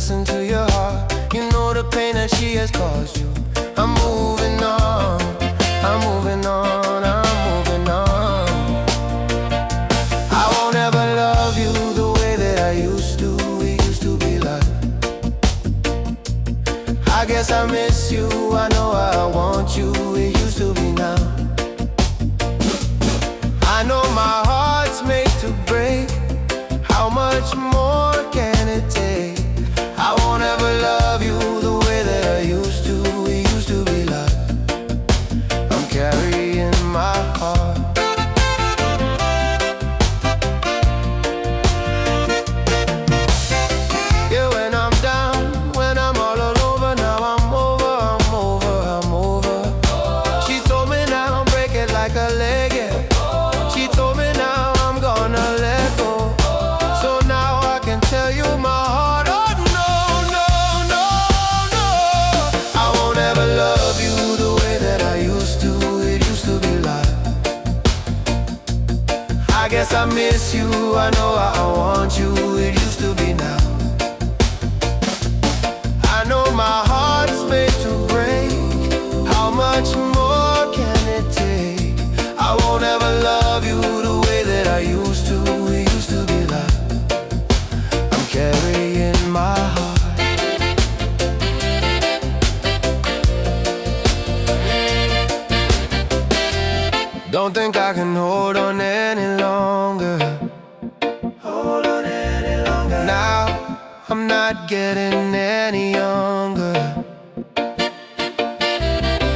listen to your heart. You know the pain that she has caused you. I'm moving on, I'm moving on, I'm moving on. I won't ever love you the way that I used to. We used to be like, I guess I miss you, I know I want you. It used to be now. I know my heart's made to break. How much more can it take? I won't ever love you the way that I used to. We used to be like, I'm carrying my heart. Yeah, when I'm down, when I'm all alone, but now I'm over, I'm over, I'm over. She told me now, break it like a leg, yeah. She told me now I'm gonna let go. So now I can tell you my heart, oh no, no, no, no. I won't ever love you the way that I used to. It used to be like, I guess I miss you, I know I want you. It used to be now. I know my heart's made to break. How much more can it take? I won't ever love you the way that I used to. It used to be like, I'm carrying my heart. Don't think I can hold on any longer. Hold on any longer. Now I'm not getting any younger.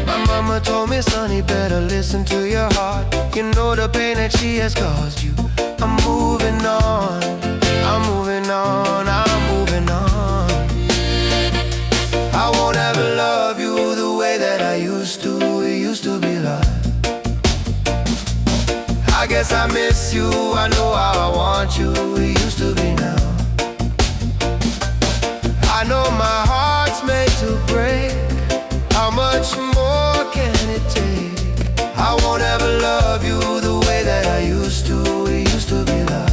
My mama told me, son, you better listen to your heart. You know the pain that she has caused you. I'm moving on, I'm moving on, I'm moving on. I won't ever love you the way that I used to. It used to be like, I guess I miss you, I know how I want you. It used to be now. I know my heart's made to break. How much more can it take? I won't ever love you the way that I used to. It used to be like,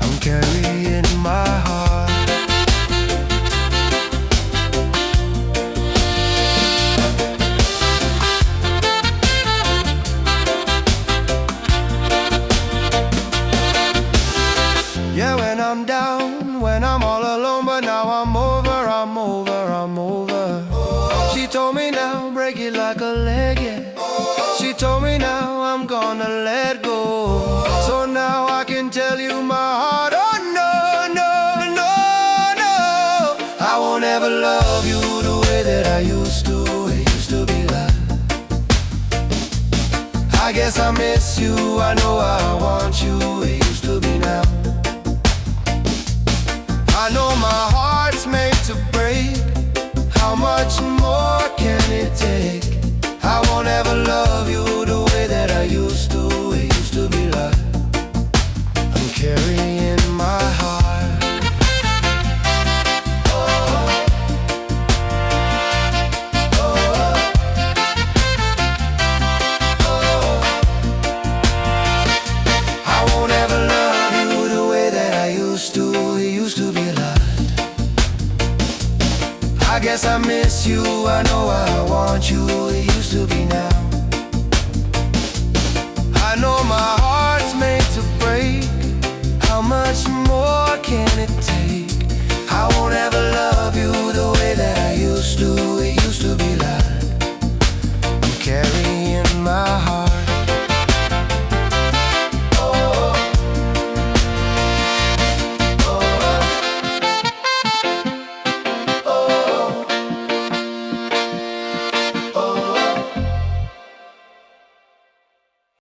I'm carrying my heart. Yeah, when I'm down, when I'm all alone, but now I'm over, I'm over, I'm over. She told me now, break it like a leg, yeah. She told me now I'm gonna let go. So now I can tell you my heart, oh no, no, no, no. I won't ever love you the way that I used to. It used to be like, I guess I miss you, I know I want you. It used to be now. I know my heart's made to break. How much more can it take? I won't ever love you the way that I used to. It used to be like, I'm carrying my heart. Oh, oh, oh. I won't ever love you the way that I used to. It used to be like, I guess I miss you, I know I want you. It used to be now. I know my heart